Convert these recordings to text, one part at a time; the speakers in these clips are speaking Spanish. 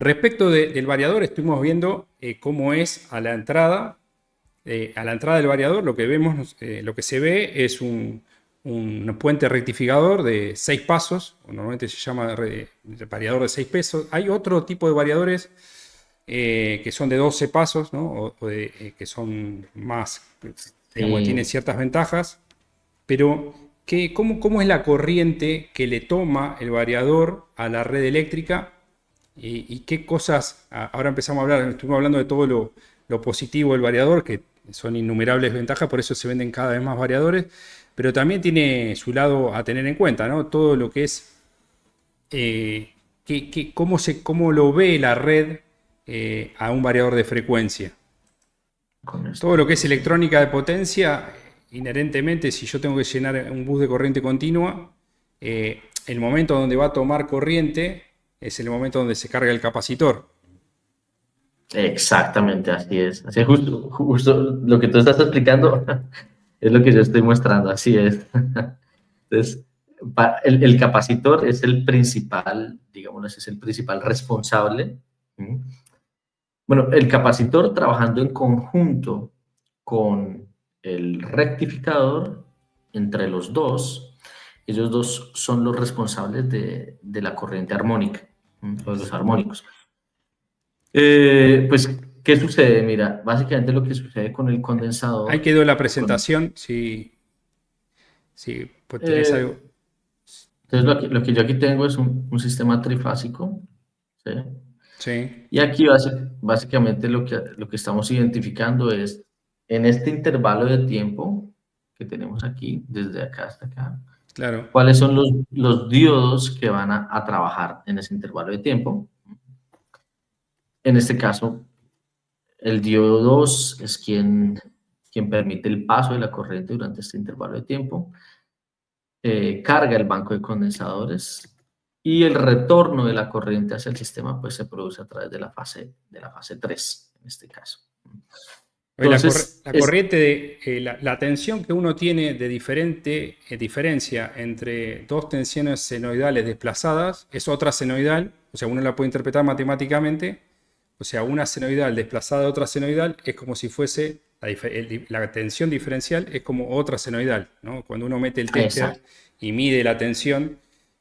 Respecto del variador, estuvimos viendo cómo es a la entrada. A la entrada del variador, lo que vemos, lo que se ve es un puente rectificador de 6 pasos. Normalmente se llama variador de 6 pasos. Hay otro tipo de variadores que son de 12 pasos, ¿no? Que son más, digamos, que tienen Sí, ciertas ventajas. Pero, ¿cómo es la corriente que le toma el variador a la red eléctrica? ¿Y qué cosas? Ahora empezamos a hablar, estuvimos hablando de todo lo positivo del variador, que son innumerables ventajas, por eso se venden cada vez más variadores, pero también tiene su lado a tener en cuenta, ¿no? Todo lo que es, cómo lo ve la red a un variador de frecuencia. con Todo esto, lo que es sí. electrónica de potencia, inherentemente, si yo tengo que llenar un bus de corriente continua, el momento donde va a tomar corriente es el momento donde se carga el capacitor. Exactamente, así es. Así es, justo lo que tú estás explicando es lo que yo estoy mostrando, así es. Entonces, el capacitor es el principal, digamos, es el principal responsable. ¿Mm? Bueno, el capacitor trabajando en conjunto con el rectificador, entre los dos, ellos dos son los responsables de la corriente armónica, o de los armónicos. Pues, ¿qué sucede? Mira, básicamente lo que sucede con el Ahí condensador, quedó la o con, presentación. Si pues tenés eh, algo. entonces lo que yo aquí tengo es un sistema trifásico, ¿sí? Sí, Y aquí básicamente lo que estamos identificando es en este intervalo de tiempo que tenemos aquí, desde acá hasta acá, claro. cuáles son los diodos que van a trabajar en ese intervalo de tiempo. En este caso, el diodo 2 es quien permite el paso de la corriente durante este intervalo de tiempo, carga el banco de condensadores y el retorno de la corriente hacia el sistema pues se produce a través de la fase 3 en este caso. Entonces, La corriente la tensión que uno tiene de diferente diferencia entre dos tensiones senoidales desplazadas es otra senoidal, o sea, uno la puede interpretar matemáticamente. O sea, una senoidal desplazada a otra senoidal es como si fuese la tensión diferencial es como otra senoidal, ¿no? Cuando uno mete el tester exacto, y mide la tensión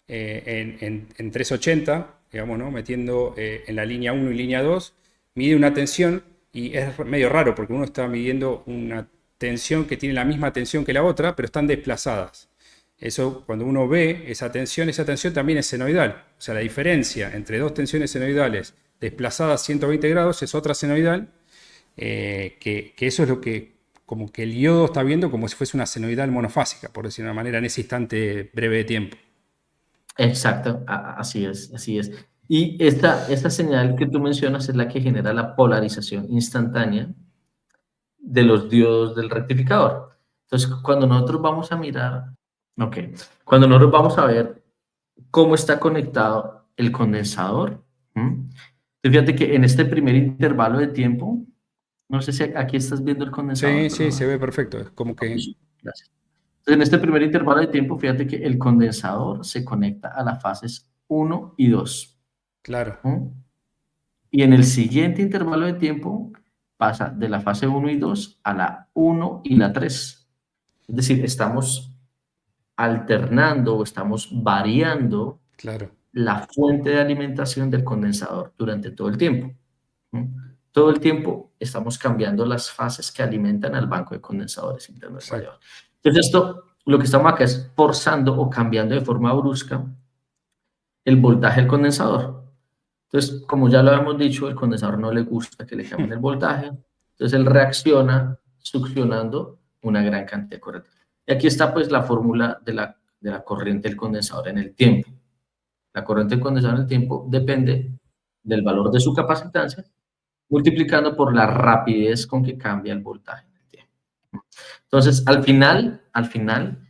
en 380, digamos, ¿no? Metiendo en la línea 1 y línea 2, mide una tensión y es medio raro porque uno está midiendo una tensión que tiene la misma tensión que la otra, pero están desplazadas. Eso, cuando uno ve esa tensión también es senoidal. O sea, la diferencia entre dos tensiones senoidales desplazadas 120 grados es otra senoidal, que eso es lo que como que el iodo está viendo como si fuese una senoidal monofásica, por decirlo de una manera, en ese instante breve de tiempo. exacto, así es, así es. Y esta señal que tú mencionas es la que genera la polarización instantánea de los diodos del rectificador. Entonces, cuando nosotros vamos a mirar, ok, cuando nosotros vamos a ver cómo está conectado el condensador, ¿m? Fíjate que en este primer intervalo de tiempo, no sé si aquí estás viendo el condensador, Sí, sí, se perdona. ve perfecto. Es como Ok, que, sí, gracias. Entonces, en este primer intervalo de tiempo, fíjate que el condensador se conecta a las fases uno y 2. claro, Y en el siguiente intervalo de tiempo pasa de la fase uno y 2 a la uno y la 3. Es decir, estamos alternando o estamos variando claro. la fuente de alimentación del condensador durante todo el tiempo. ¿Mm? Todo el tiempo estamos cambiando las fases que alimentan al banco de condensadores interno del Exacto. variador. Entonces, esto, lo que estamos acá es forzando o cambiando de forma brusca el voltaje del condensador. Entonces, como ya lo habíamos dicho, el condensador no le gusta que le cambien el voltaje, entonces él reacciona succionando una gran cantidad de corriente. Y aquí está pues la fórmula de la corriente del condensador en el tiempo. La corriente del condensador en el tiempo depende del valor de su capacitancia multiplicando por la rapidez con que cambia el voltaje en el tiempo. Entonces, al final,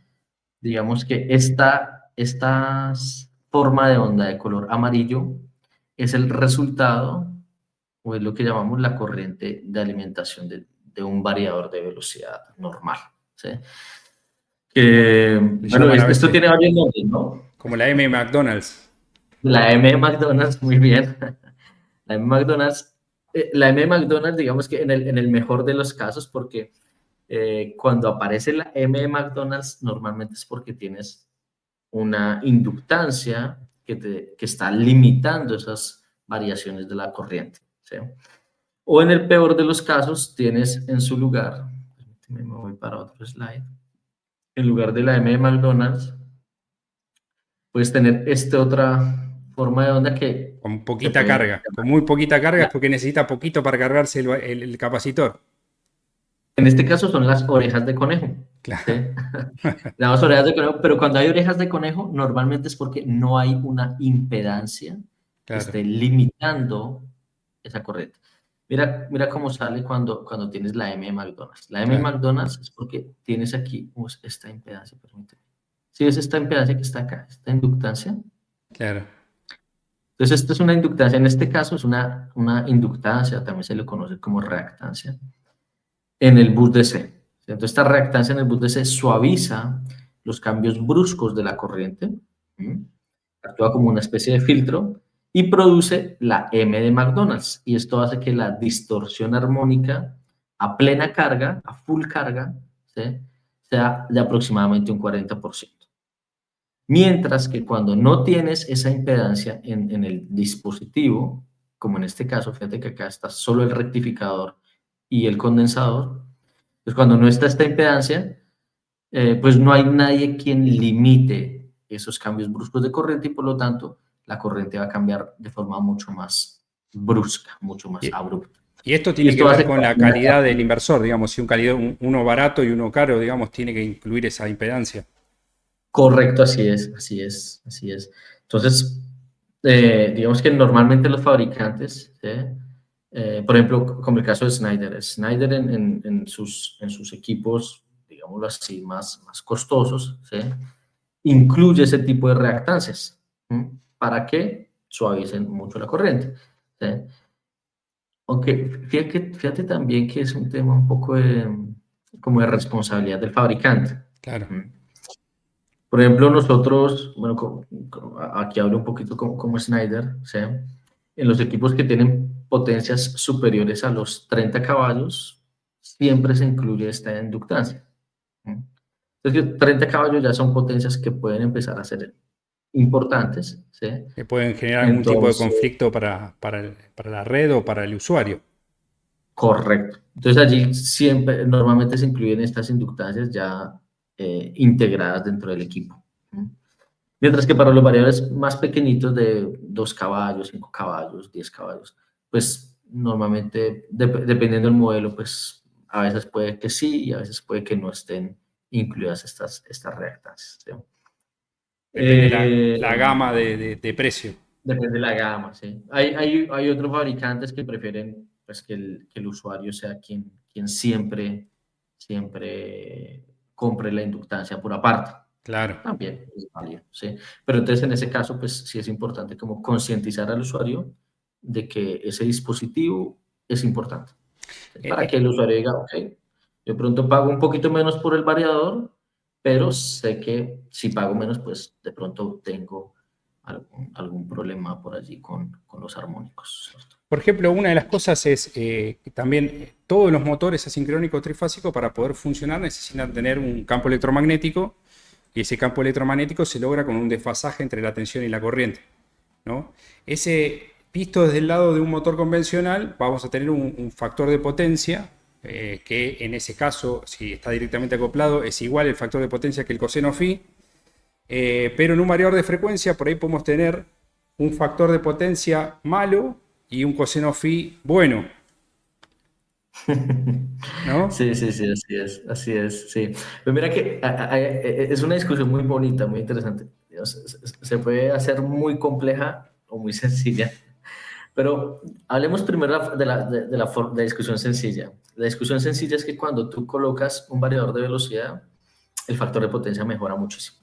digamos que esta forma de onda de color amarillo es el resultado o es lo que llamamos la corriente de alimentación de un variador de velocidad normal. ¿Sí? Le Bueno, llaman a esto veces tiene varios nombres, ¿no? como la M de McDonald's. La M de McDonald's, muy bien. La M McDonald's, la M McDonald's, digamos que en el mejor de los casos, porque cuando aparece la M de McDonald's, normalmente es porque tienes una inductancia que está limitando esas variaciones de la corriente, ¿sí? O en el peor de los casos, tienes en su lugar, permíteme, me voy para otro slide, en lugar de la M de McDonald's, puedes tener esta otra forma de onda que Con se poquita puede carga. Con muy poquita carga es porque necesita poquito para cargarse el capacitor. En este caso son las orejas de conejo, ¿sí? Claro, Las orejas de conejo, pero cuando hay orejas de conejo, normalmente es porque no hay una impedancia que claro. esté limitando esa corriente. Mira cómo sale cuando tienes la M de McDonald's. La M de Claro, McDonald's es porque tienes aquí esta impedancia, permíteme. ¿Sí ves esta impedancia que está acá? Esta inductancia. claro. Entonces, esto es una inductancia. En este caso es una inductancia, también se le conoce como reactancia en el bus DC. Entonces, esta reactancia en el bus DC suaviza los cambios bruscos de la corriente, ¿sí? Actúa como una especie de filtro y produce la M de McDonald's. Y esto hace que la distorsión armónica a plena carga, a full carga, ¿sí? Sea de aproximadamente un 40%. Mientras que cuando no tienes esa impedancia en el dispositivo, como en este caso, fíjate que acá está solo el rectificador y el condensador, pues cuando no está esta impedancia, pues no hay nadie quien limite esos cambios bruscos de corriente y por lo tanto la corriente va a cambiar de forma mucho más brusca, mucho más Y, abrupta. y esto Y tiene que esto ver hace que con la calidad del inversor, digamos, si uno barato y uno caro, digamos, tiene que incluir esa impedancia. correcto, así es, así es, así es. Entonces, digamos que normalmente los fabricantes, ¿sí? Por ejemplo, como el caso de Schneider, Schneider en sus equipos, digámoslo así, más costosos, ¿sí? Incluye ese tipo de reactancias. ¿Sí? Para que suavicen mucho la corriente. ¿Sí? Aunque fíjate también que es un tema un poco como de responsabilidad del fabricante. Claro. ¿Sí? Por ejemplo, nosotros, bueno, aquí hablo un poquito como Schneider, ¿sí? En los equipos que tienen potencias superiores a los 30 caballos, siempre se incluye esta inductancia. ¿Sí? Entonces, 30 caballos ya son potencias que pueden empezar a ser importantes, ¿sí? Que pueden generar algún tipo de Entonces, conflicto para la red o para el usuario. correcto. Entonces, allí siempre, normalmente se incluyen estas inductancias ya integradas dentro del equipo. ¿Sí? Mientras que para los variables más pequeñitos de 2 caballos, 5 caballos, 10 caballos, pues normalmente, dependiendo del modelo, pues a veces puede que sí y a veces puede que no estén incluidas estas reactancias. ¿Sí? Depende Eh, la gama de precio. Depende de la gama, sí. Hay otros fabricantes que prefieren pues, que el usuario sea quien siempre compre la inductancia por aparte. Claro. También es válido, sí. Pero entonces en ese caso, pues sí es importante como concientizar al usuario de que ese dispositivo es importante. Eh, Para que eh, el usuario diga, ok, yo pronto pago un poquito menos por el variador, pero sé que si pago menos, pues de pronto tengo algún problema por allí con los armónicos, ¿cierto? por ejemplo, una de las cosas es que también todos los motores asincrónicos trifásicos para poder funcionar necesitan tener un campo electromagnético y ese campo electromagnético se logra con un desfasaje entre la tensión y la corriente, ¿no? Ese, visto desde el lado de un motor convencional, vamos a tener un factor de potencia que en ese caso, si está directamente acoplado, es igual el factor de potencia que el coseno phi, pero en un variador de frecuencia por ahí podemos tener un factor de potencia malo y un coseno phi bueno, ¿no? Sí, sí, sí, así es, sí. Pero mira que es una discusión muy bonita, muy interesante. Se puede hacer muy compleja o muy sencilla, pero hablemos primero de la discusión sencilla. La discusión sencilla es que cuando tú colocas un variador de velocidad, el factor de potencia mejora muchísimo.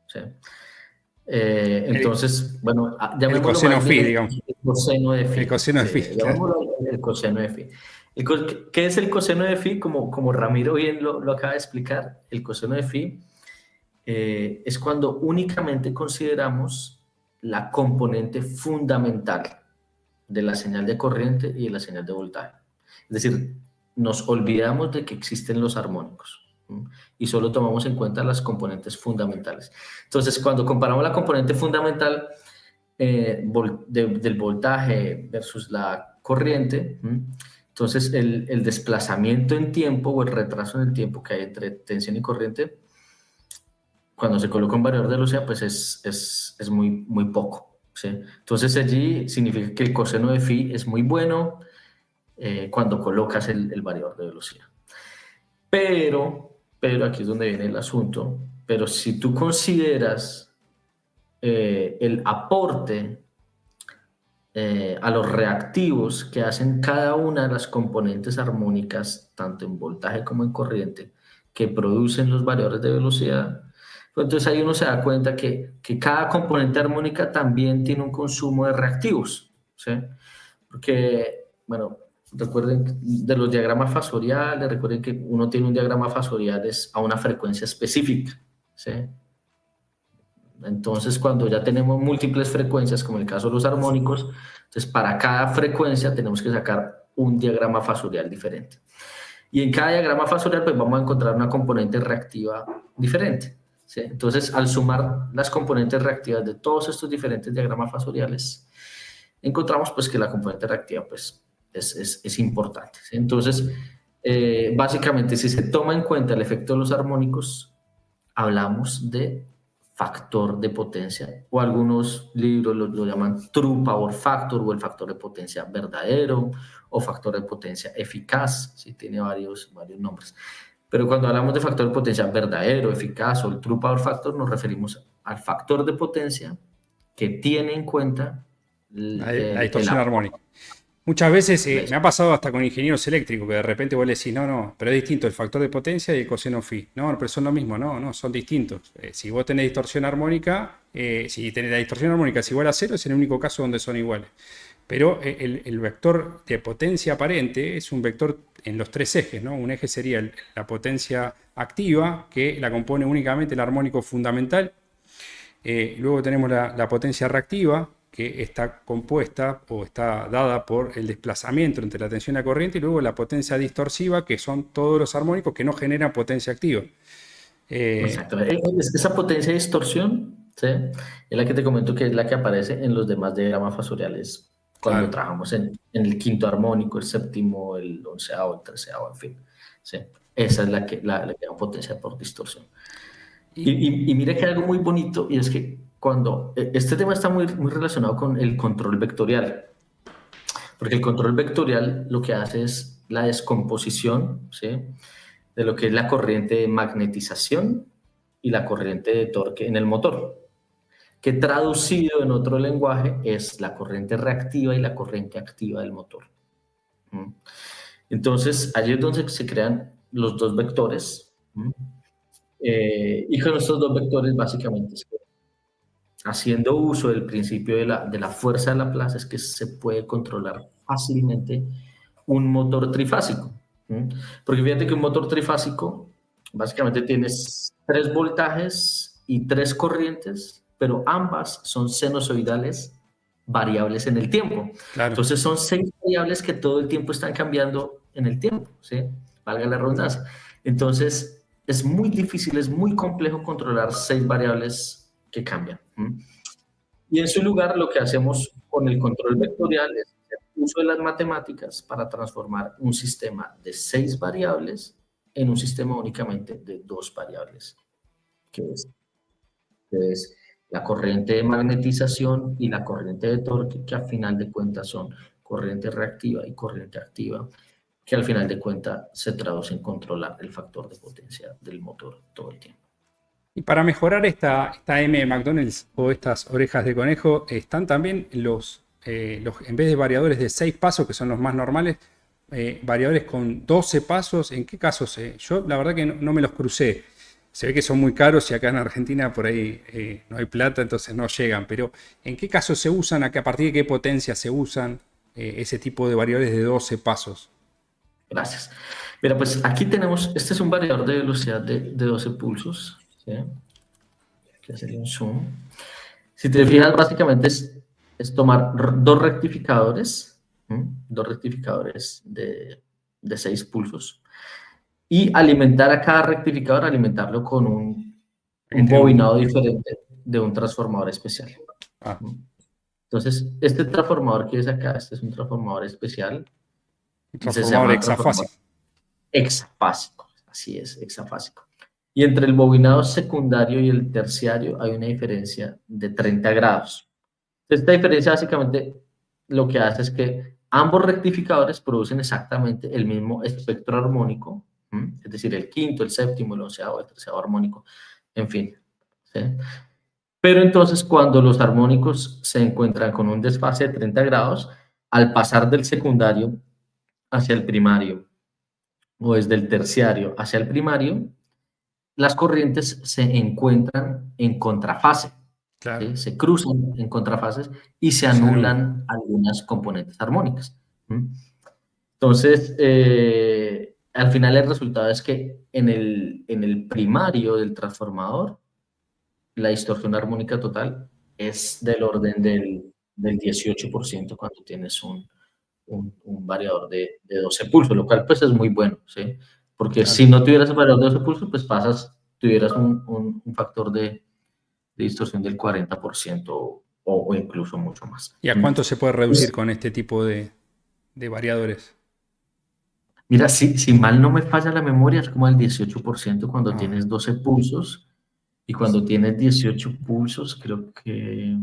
¿Sí? El, Entonces, bueno, el llamémoslo coseno más bien phi, digamos. el coseno de El phi. coseno de Sí, phi, claro. llamémoslo el coseno de phi. ¿Qué es el coseno de phi? Como Ramiro bien lo acaba de explicar, el coseno de phi es cuando únicamente consideramos la componente fundamental. de la señal de corriente y de la señal de voltaje. Es decir, nos olvidamos de que existen los armónicos, ¿sí? Y solo tomamos en cuenta las componentes fundamentales. Entonces, cuando comparamos la componente fundamental del voltaje versus la corriente, ¿sí? Entonces el desplazamiento en tiempo o el retraso en el tiempo que hay entre tensión y corriente, cuando se coloca un variador de velocidad, pues es muy, muy poco, ¿sí? Entonces allí significa que el coseno de phi es muy bueno cuando colocas el variador de velocidad. Pero aquí es donde viene el asunto, pero si tú consideras el aporte a los reactivos que hacen cada una de las componentes armónicas, tanto en voltaje como en corriente, que producen los variadores de velocidad, pues entonces ahí uno se da cuenta que cada componente armónica también tiene un consumo de reactivos, ¿sí? Porque, bueno, recuerden de los diagramas fasoriales, recuerden que uno tiene un diagrama fasorial a una frecuencia específica, ¿sí? Entonces, cuando ya tenemos múltiples frecuencias, como en el caso de los armónicos, entonces para cada frecuencia tenemos que sacar un diagrama fasorial diferente. Y en cada diagrama fasorial pues vamos a encontrar una componente reactiva diferente, ¿sí? Entonces, al sumar las componentes reactivas de todos estos diferentes diagramas fasoriales, encontramos pues que la componente reactiva pues es importante, ¿sí? Entonces, básicamente, si se toma en cuenta el efecto de los armónicos, hablamos de factor de potencia, o algunos libros lo llaman true power factor o el factor de potencia verdadero o factor de potencia eficaz, ¿sí? Tiene varios nombres. Pero cuando hablamos de factor de potencia verdadero, eficaz o el true power factor, nos referimos al factor de potencia que tiene en cuenta La distorsión armónica. Muchas veces me ha pasado hasta con ingenieros eléctricos que de repente vos le decís, no, pero es distinto el factor de potencia y el coseno phi. No, pero son lo mismo, no, son distintos. Si vos tenés distorsión armónica, si tenés la distorsión armónica es igual a cero, es el único caso donde son iguales. Pero el vector de potencia aparente es un vector en los tres ejes, ¿no? Un eje sería la potencia activa, que la compone únicamente el armónico fundamental. Luego tenemos la potencia reactiva, que está compuesta o está dada por el desplazamiento entre la tensión y la corriente, y luego la potencia distorsiva, que son todos los armónicos que no generan potencia activa. Exactamente. Esa potencia de distorsión, ¿sí? Es la que te comento que es la que aparece en los demás diagramas fasoriales cuando Claro. trabajamos en el quinto armónico, el séptimo, el onceavo, el treceavo, en fin, ¿sí? Esa es la que llama potencia por distorsión. Y mira que hay algo muy bonito, y es que cuando este tema está muy, muy relacionado con el control vectorial, porque el control vectorial lo que hace es la descomposición, ¿sí? De lo que es la corriente de magnetización y la corriente de torque en el motor, que traducido en otro lenguaje es la corriente reactiva y la corriente activa del motor. Entonces, allí es donde se crean los dos vectores. Y con estos dos vectores, básicamente, haciendo uso del principio de la fuerza de Laplace, es que se puede controlar fácilmente un motor trifásico. Porque fíjate que un motor trifásico básicamente tienes 3 voltajes y 3 corrientes, pero ambas son sinusoidales variables en el tiempo. Claro. Entonces son 6 variables que todo el tiempo están cambiando en el tiempo, ¿sí? Valga la redundancia. Entonces es muy difícil, es muy complejo controlar 6 variables que cambian. Y en su lugar lo que hacemos con el control vectorial es hacer uso de las matemáticas para transformar un sistema de 6 variables en un sistema únicamente de 2 variables, que es la corriente de magnetización y la corriente de torque, que al final de cuentas son corriente reactiva y corriente activa, que al final de cuentas se traduce en controlar el factor de potencia del motor todo el tiempo. Y para mejorar esta M de McDonald's o estas orejas de conejo, están también en vez de variadores de 6 pasos, que son los más normales, variadores con 12 pasos. ¿En qué casos? Yo la verdad que no me los crucé. Se ve que son muy caros y acá en Argentina por ahí no hay plata, entonces no llegan. Pero ¿en qué casos se usan? ¿A partir de qué potencia se usan ese tipo de variadores de 12 pasos? Gracias. Mira, pues aquí tenemos, este es un variador de velocidad de 12 pulsos. ¿Sí? Hay que hacerle un zoom. Si te fijas, básicamente es tomar dos rectificadores, ¿m? Dos rectificadores de 6 pulsos, y alimentar a cada rectificador, alimentarlo con un Entre un... bobinado diferente de un transformador especial. Ah, ¿M? Entonces, este transformador que es acá, este es un transformador especial, un se transformador llama transformador hexafásico. hexafásico, así es, hexafásico. Y entre el bobinado secundario y el terciario hay una diferencia de 30 grados. Esta diferencia básicamente lo que hace es que ambos rectificadores producen exactamente el mismo espectro armónico, ¿m? Es decir, el quinto, el séptimo, el onceavo, el treceavo armónico, en fin. ¿Sí? Pero entonces cuando los armónicos se encuentran con un desfase de 30 grados, al pasar del secundario hacia el primario o desde el terciario hacia el primario, las corrientes se encuentran en contrafase, Claro, ¿sí? Se cruzan en contrafases y se se anula. anulan algunas componentes armónicas. ¿M? Entonces, al final el resultado es que en el primario del transformador, la distorsión armónica total es del orden del 18% cuando tienes un variador de 12 pulsos, lo cual pues es muy bueno, ¿sí? Porque Claro. si no tuvieras el variador de 12 pulsos, pues tuvieras un factor de distorsión del 40% o incluso mucho más. ¿Y a ¿Mm? cuánto se puede reducir Pues, con este tipo de variadores? mira, si mal no me falla la memoria, es como el 18% cuando Ah, tienes 12 pulsos y cuando tienes 18 pulsos, creo que,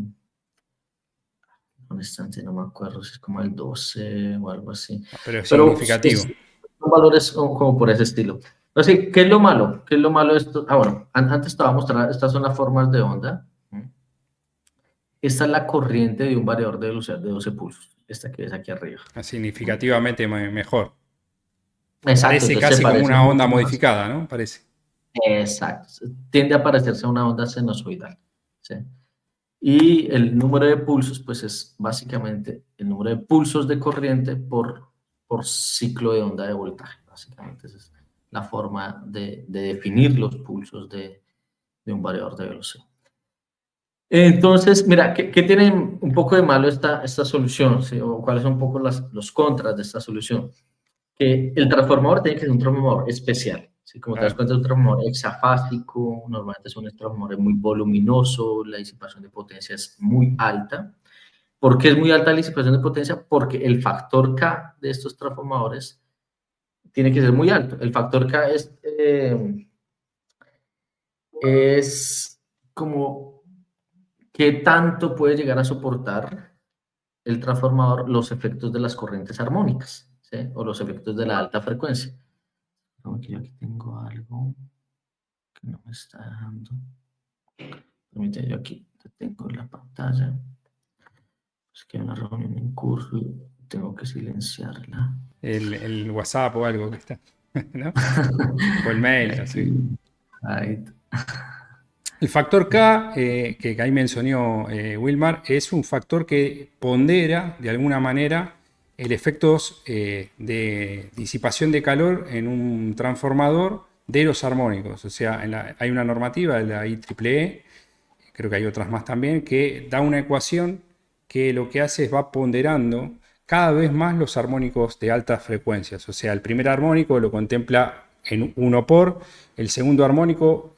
honestamente no me acuerdo si es como el 12 o algo así. pero es Pero significativo. son valores como por ese estilo. Así, ¿qué es lo malo? ¿Qué es lo malo de esto? Ah, bueno, antes estaba mostrando, estas son las formas de onda. Esta es la corriente de un variador de velocidad de 12 pulsos, esta que ves aquí arriba. Es significativamente mejor. Exacto, Parece entonces se casi como parece una onda mucho más. modificada, ¿no? Parece. Exacto, tiende a parecerse a una onda sinusoidal. ¿Sí? Y el número de pulsos, pues es básicamente el número de pulsos de corriente por ciclo de onda de voltaje. Básicamente esa es la forma de definir los pulsos de un variador de velocidad. Entonces, mira, ¿qué tiene un poco de malo esta solución? ¿Sí? ¿O cuáles son un poco los contras de esta solución? Que el transformador tiene que ser un transformador especial. ¿Sí? Como te das Claro. cuenta, es un transformador hexafásico, normalmente son transformadores muy voluminosos, la disipación de potencia es muy alta. ¿Por qué es muy alta la disipación de potencia? Porque el factor K de estos transformadores tiene que ser muy alto. El factor K es como qué tanto puede llegar a soportar el transformador los efectos de las corrientes armónicas, ¿sí? O los efectos de la alta frecuencia. Aquí tengo algo que no me está dejando. Permítame, yo aquí tengo la pantalla. Es que hay una reunión en curso y tengo que silenciarla. El WhatsApp o algo que está, ¿no? O el Y mail, así. aquí, ahí, El factor K, que ahí mencionó Wilmar, es un factor que pondera de alguna manera el efectos de disipación de calor en un transformador de los armónicos. O sea, hay una normativa de la IEEE, creo que hay otras más también, que da una ecuación que lo que hace es va ponderando cada vez más los armónicos de altas frecuencias. O sea, el primer armónico lo contempla en 1 por, el segundo armónico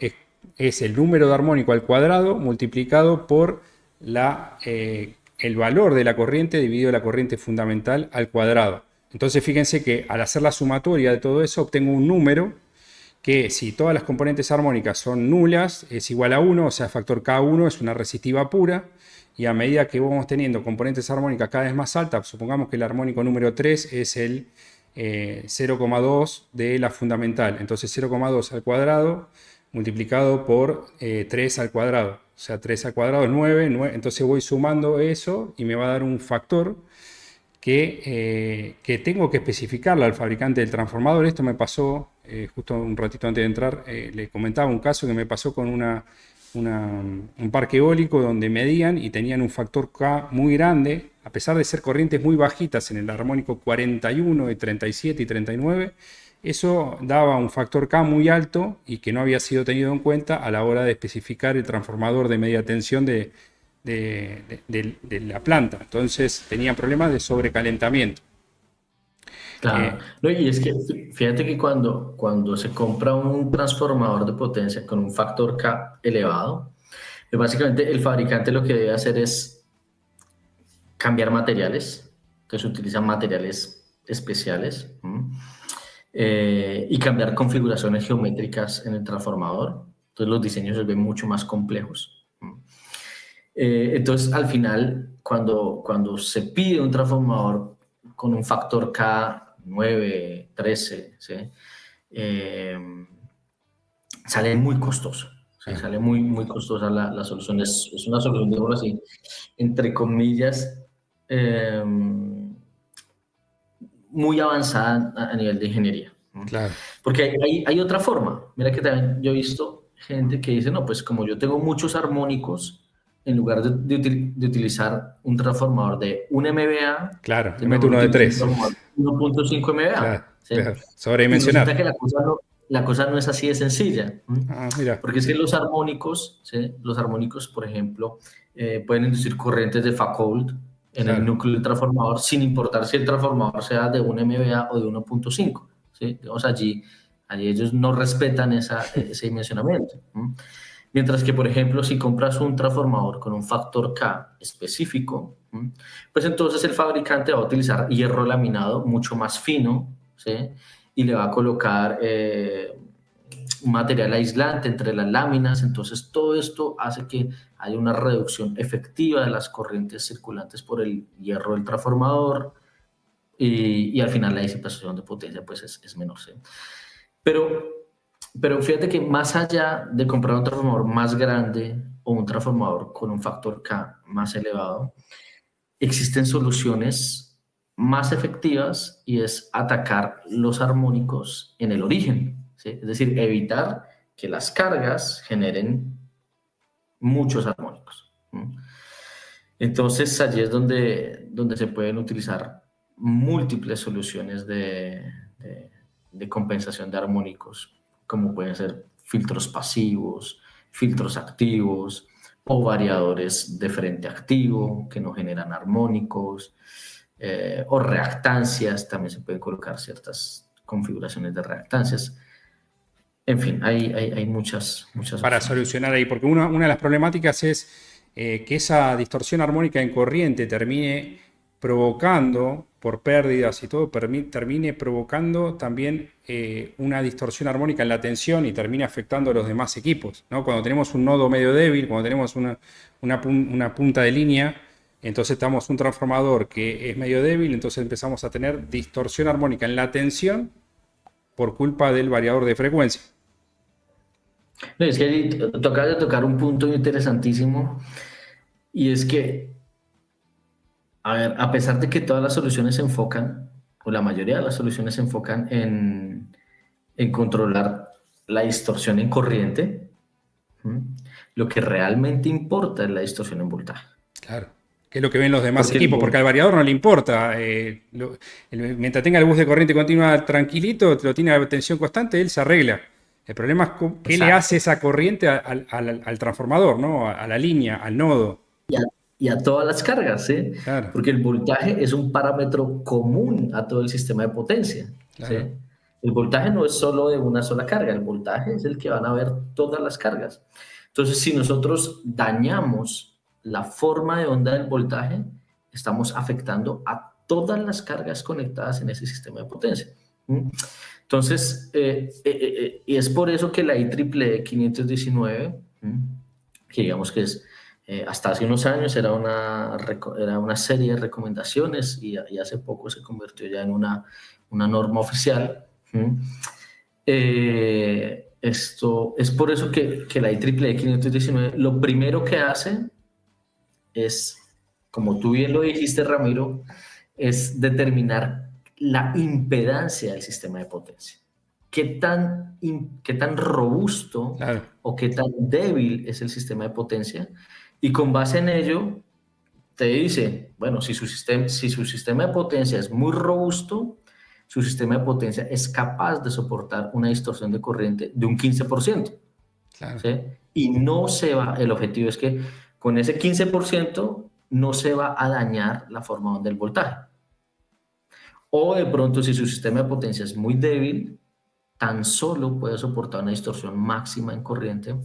es el número de armónico al cuadrado multiplicado por el valor de la corriente dividido la corriente fundamental al cuadrado. Entonces fíjense que al hacer la sumatoria de todo eso obtengo un número que si todas las componentes armónicas son nulas es igual a 1, o sea, factor K1 es una resistiva pura, y a medida que vamos teniendo componentes armónicas cada vez más altas, supongamos que el armónico número 3 es el 0,2 de la fundamental, entonces 0,2 al cuadrado multiplicado por 3 al cuadrado, o sea, 3 al cuadrado es 9, entonces voy sumando eso y me va a dar un factor que tengo que especificarle al fabricante del transformador. Esto me pasó justo un ratito antes de entrar, le comentaba un caso que me pasó con un parque eólico donde medían y tenían un factor K muy grande, a pesar de ser corrientes muy bajitas en el armónico 41, y 37 y 39, eso daba un factor K muy alto y que no había sido tenido en cuenta a la hora de especificar el transformador de media tensión de la planta. Entonces tenían problemas de sobrecalentamiento. Claro, no, y es que fíjate que cuando se compra un transformador de potencia con un factor K elevado, básicamente el fabricante lo que debe hacer es cambiar materiales, entonces utilizan materiales especiales, y cambiar configuraciones geométricas en el transformador, entonces los diseños se ven mucho más complejos. Entonces al final, cuando se pide un transformador con un factor K 9, 13, ¿sí? Eh, sale muy costoso. ¿Sí? Sale muy, muy costosa la solución. Es una solución, digámoslo así, entre comillas, muy avanzada a nivel de ingeniería. Claro. Porque hay otra forma. Mira que también yo he visto gente que dice, no, pues como yo tengo muchos armónicos, en lugar de utilizar un transformador de 1 MVA, Claro, le meto mejor uno de utilizo un 3. transformador de 1.5 Claro, MVA. ¿Sí? claro. Y resulta Sobredimensionar. que la cosa no es así de sencilla. Ah, mira. Porque es que los armónicos, ¿sí? Los armónicos, por ejemplo, pueden inducir corrientes de Foucault en el Claro. núcleo del transformador, sin importar si el transformador sea de 1 MVA o de 1.5. ¿Sí? Digamos, allí ellos no respetan ese dimensionamiento. Mientras que, por ejemplo, si compras un transformador con un factor K específico, pues entonces el fabricante va a utilizar hierro laminado mucho más fino, ¿sí? Y le va a colocar un material aislante entre las láminas. Entonces todo esto hace que haya una reducción efectiva de las corrientes circulantes por el hierro del transformador, y al final la disipación de potencia pues es menor, ¿sí? Pero fíjate que más allá de comprar un transformador más grande o un transformador con un factor K más elevado, existen soluciones más efectivas, y es atacar los armónicos en el origen, ¿sí? Es decir, evitar que las cargas generen muchos armónicos. Entonces allí es donde se pueden utilizar múltiples soluciones de compensación de armónicos, como pueden ser filtros pasivos, filtros activos o variadores de frente activo que no generan armónicos, o reactancias. También se pueden colocar ciertas configuraciones de reactancias. En fin, hay muchas Para opciones. solucionar ahí, porque una de las problemáticas es que esa distorsión armónica en corriente termine provocando, por pérdidas y todo, termine provocando también una distorsión armónica en la tensión y termine afectando a los demás equipos, ¿no? Cuando tenemos un nodo medio débil, cuando tenemos una punta de línea, entonces estamos un transformador que es medio débil, entonces empezamos a tener distorsión armónica en la tensión por culpa del variador de frecuencia. No, es que toca de tocar un punto interesantísimo, y es que, a ver, a pesar de que todas las soluciones se enfocan, o la mayoría de las soluciones se enfocan en controlar la distorsión en corriente, ¿m? Lo que realmente importa es la distorsión en voltaje. Claro. Que es lo que ven los demás Porque el equipos, porque al variador no le importa. Mientras tenga el bus de corriente continua tranquilito, lo tiene a tensión constante, él se arregla. El problema es qué le hace exacto, esa corriente al transformador, ¿no? A la línea, al nodo. y a todas las cargas, ¿sí? Claro, Porque el voltaje es un parámetro común a todo el sistema de potencia, ¿sí? claro. El voltaje no es solo de una sola carga, el voltaje es el que van a ver todas las cargas. Entonces, si nosotros dañamos la forma de onda del voltaje, estamos afectando a todas las cargas conectadas en ese sistema de potencia. Entonces, y es por eso que la IEEE 519, que digamos que es, hasta hace unos años era una serie de recomendaciones, y hace poco se convirtió ya en una norma oficial. Esto es por eso que la IEEE 519 lo primero que hace es, como tú bien lo dijiste, Ramiro, es determinar la impedancia del sistema de potencia. Qué tan robusto Claro. o qué tan débil es el sistema de potencia. Y con base en ello, te dice, bueno, si su sistema de potencia es muy robusto, su sistema de potencia es capaz de soportar una distorsión de corriente de un 15%. Claro. ¿Sí? Y no se va, el objetivo es que con ese 15% no se va a dañar la forma del voltaje. O de pronto, si su sistema de potencia es muy débil, tan solo puede soportar una distorsión máxima en corriente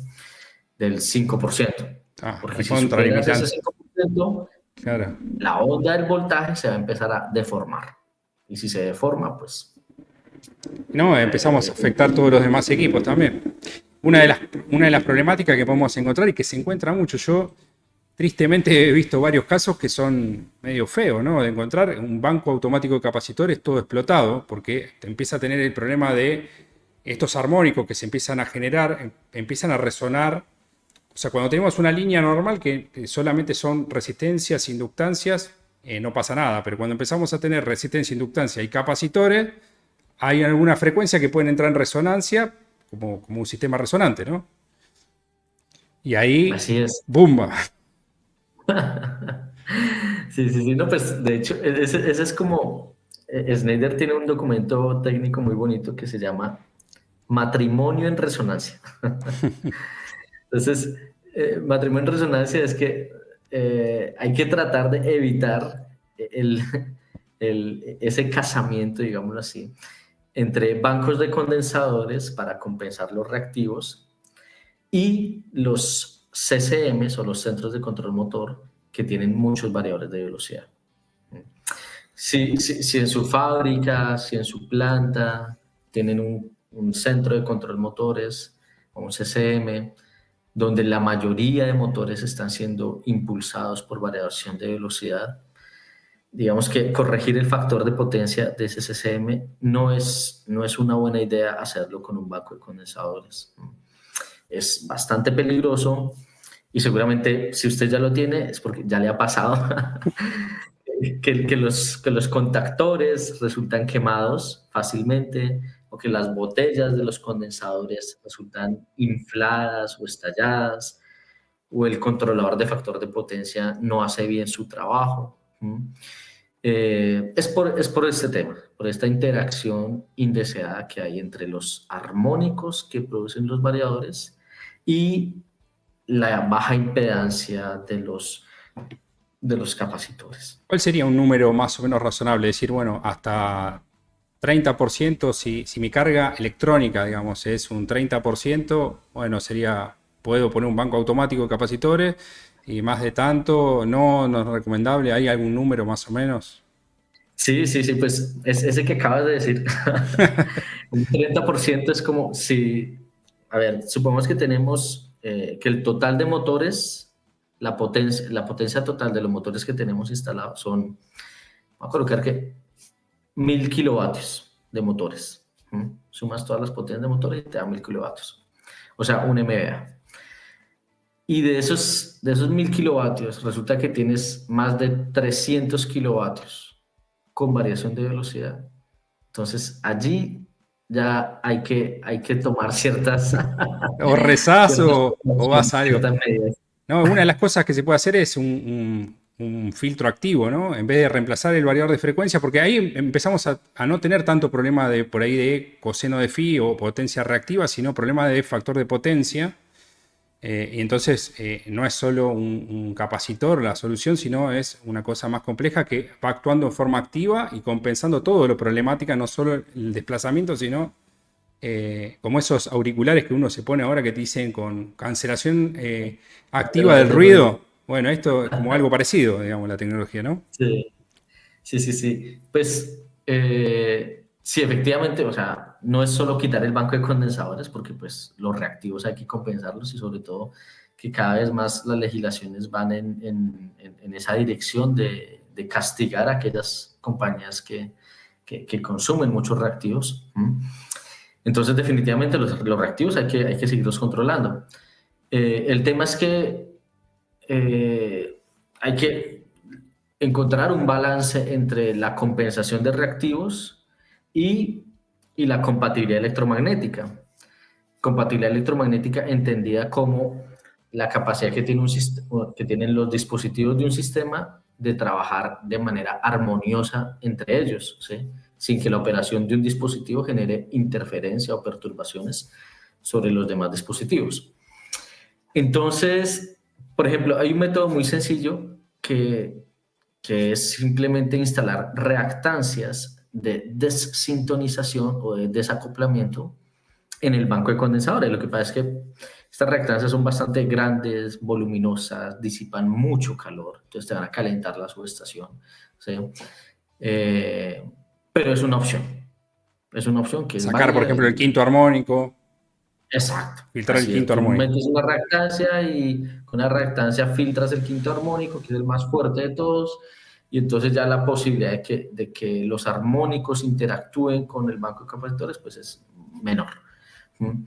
del 5%. Porque si superas ese Recontralimitante. 5%, Claro. la onda del voltaje se va a empezar a deformar. Y si se deforma, pues... No, empezamos a afectar todos los demás equipos también. Una de las problemáticas que podemos encontrar y que se encuentra mucho, yo tristemente he visto varios casos que son medio feos, ¿no? De encontrar un banco automático de capacitores todo explotado, porque te empieza a tener el problema de estos armónicos que se empiezan a generar, empiezan a resonar. O sea, cuando tenemos una línea normal que solamente son resistencias, inductancias, no pasa nada. Pero cuando empezamos a tener resistencia, inductancia y capacitores, hay alguna frecuencia que pueden entrar en resonancia como un sistema resonante, ¿no? Y ahí, Así es. ¡bumba! Sí, sí, sí. No, pues de hecho, ese es como... Schneider tiene un documento técnico muy bonito que se llama Matrimonio en Resonancia. Entonces, matrimonio en resonancia es que hay que tratar de evitar el, ese casamiento, digámoslo así, entre bancos de condensadores para compensar los reactivos y los CCMs o los centros de control motor que tienen muchos variadores de velocidad. Si en su fábrica, si en su planta tienen un centro de control motores o un CCM, donde la mayoría de motores están siendo impulsados por variación de velocidad, digamos que corregir el factor de potencia de ese CCM no es una buena idea hacerlo con un banco de condensadores. Es bastante peligroso y seguramente si usted ya lo tiene es porque ya le ha pasado que los contactores resultan quemados fácilmente o que las botellas de los condensadores resultan infladas o estalladas o el controlador de factor de potencia no hace bien su trabajo. Es por este tema, por esta interacción indeseada que hay entre los armónicos que producen los variadores y la baja impedancia de los capacitores. ¿Cuál sería un número más o menos razonable? Decir, bueno, hasta 30%, si mi carga electrónica, digamos, es un 30%, bueno, puedo poner un banco automático de capacitores y más de tanto, no es recomendable. ¿Hay algún número más o menos? Sí, sí, sí, pues es ese que acabas de decir. Un 30% es como si, a ver, supongamos que tenemos que el total de motores, la potencia total de los motores que tenemos instalados son, voy a colocar que 1000 kilovatios de motores. Sumas todas las potencias de motores y te da 1000 kilovatios. O sea, un MVA. Y de esos 1000 kilovatios, resulta que tienes más de 300 kilovatios con variación de velocidad. Entonces, allí ya hay que tomar ciertas, ¿O rezás ciertas o vas a algo? ciertas medidas. No, una de las cosas que se puede hacer es un filtro activo, ¿no? En vez de reemplazar el variador de frecuencia, porque ahí empezamos a no tener tanto problema de por ahí de coseno de phi o potencia reactiva, sino problema de factor de potencia. Y entonces no es solo un capacitor la solución, sino es una cosa más compleja que va actuando en forma activa y compensando todo lo problemática, no solo el desplazamiento, sino como esos auriculares que uno se pone ahora que te dicen con cancelación activa del ruido. Bueno, esto es como algo parecido, digamos, la tecnología, ¿no? Sí, sí, sí, sí. Pues sí, efectivamente, o sea, no es solo quitar el banco de condensadores, porque pues los reactivos hay que compensarlos y sobre todo que cada vez más las legislaciones van en esa dirección de castigar a aquellas compañías que consumen muchos reactivos. Entonces, definitivamente los reactivos hay que seguirlos controlando. El tema es que hay que encontrar un balance entre la compensación de reactivos y la compatibilidad electromagnética. Compatibilidad electromagnética entendida como la capacidad que que tienen los dispositivos de un sistema de trabajar de manera armoniosa entre ellos, ¿sí? Sin que la operación de un dispositivo genere interferencia o perturbaciones sobre los demás dispositivos. Entonces, Por ejemplo, hay un método muy sencillo que es simplemente instalar reactancias de desintonización o de desacoplamiento en el banco de condensadores. Lo que pasa es que estas reactancias son bastante grandes, voluminosas, disipan mucho calor, entonces te van a calentar la subestación, ¿sí? Eh, pero es una opción que es Sacar, por válida ejemplo, el y quinto armónico, exacto, filtrar el así es. quinto Tú armónico. metes una reactancia y con una reactancia filtras el quinto armónico, que es el más fuerte de todos, y entonces ya la posibilidad de que los armónicos interactúen con el banco de capacitores pues es menor. ¿Mm?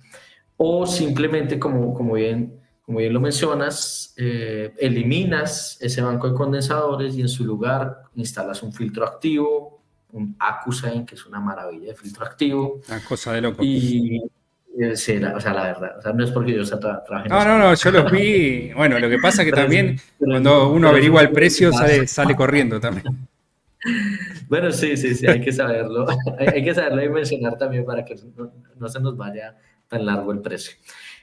O simplemente, como bien lo mencionas, eliminas ese banco de condensadores y en su lugar instalas un filtro activo, un AcuSign, que es una maravilla de filtro activo, Una cosa de locos. y sí, o sea, la verdad, o sea, no es porque yo trabaje en No, eso, no, no, pero, yo los vi. Bueno, lo que pasa es que también pero cuando uno es averigua un el precio productazo. sale corriendo también. Bueno, sí, sí, sí, hay que saberlo, hay que saberlo y mencionar también para que no se nos vaya tan largo el precio.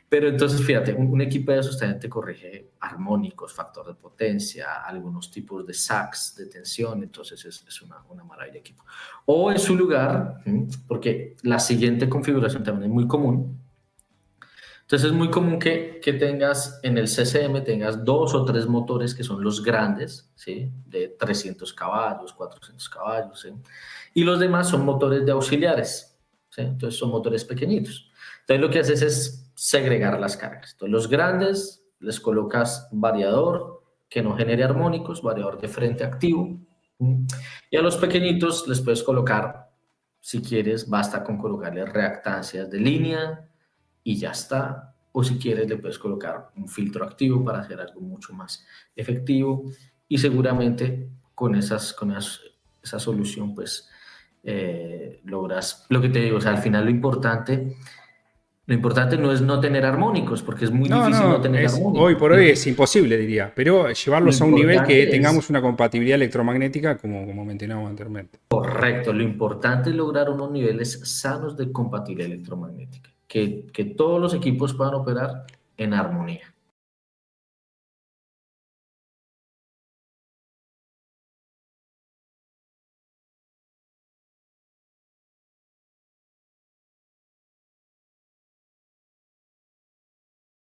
Pero entonces, fíjate, un equipo de esos también te corrige armónicos, factor de potencia, algunos tipos de sacs, de tensión, entonces es una maravilla de equipo. O en su lugar, porque la siguiente configuración también es muy común, entonces es muy común que tengas en el CCM, tengas dos o tres motores que son los grandes, ¿sí? De 300 caballos, 400 caballos, ¿sí? Y los demás son motores de auxiliares, ¿sí? Entonces son motores pequeñitos. Entonces lo que haces es segregar las cargas. Entonces los grandes les colocas variador que no genere armónicos, variador de frente activo, ¿sí? Y a los pequeñitos les puedes colocar, si quieres, basta con colocarles reactancias de línea, y ya está. O si quieres le puedes colocar un filtro activo para hacer algo mucho más efectivo y seguramente esa solución pues logras lo que te digo, o sea, al final lo importante no es no tener armónicos porque es muy No, difícil no no, tener hoy armónicos. por hoy es imposible, diría, pero Lo llevarlos a un nivel que importante es, tengamos una compatibilidad electromagnética como mencionábamos anteriormente. correcto, lo importante es lograr unos niveles sanos de compatibilidad electromagnética, que todos los equipos puedan operar en armonía.